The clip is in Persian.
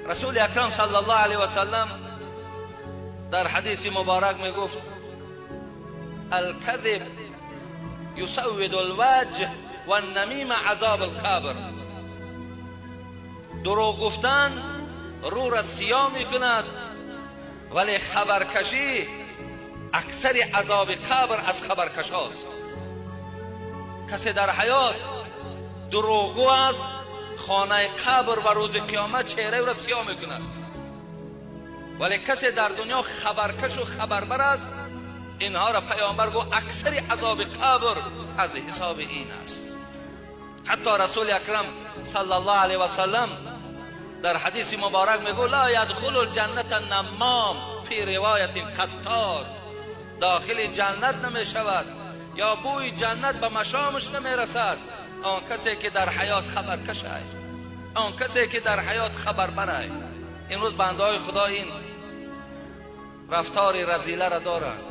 رسول اکرم صلی الله علیه و سلم در حدیث مبارک می گفت الکذب یسود الوجه و النمیم عذاب القبر. دروغ گفتن رو را سیاه می کند، ولی خبرکشی اکثر عذاب قبر از خبرکش هاست. کسی در حیات دروغگو است، خانه قبر و روز قیامت چهره را سیاه می کند. ولی کسی در دنیا خبرکش و خبربر است، اینها را پیامبر گو اکثر عذاب قبر از حساب این است. حتی رسول اکرم صلی الله علیه و سلم در حدیث مبارک میگو لا یدخل الجنت النمام، فی روایت قطات، داخل جنت نمی شود یا بوی جنت به مشامش نمی رسد آن کسی که در حیات خبرکش است، آن کسی که در حیات خبربر است. امروز بنده های خدا این رفتار رذیله را دارند.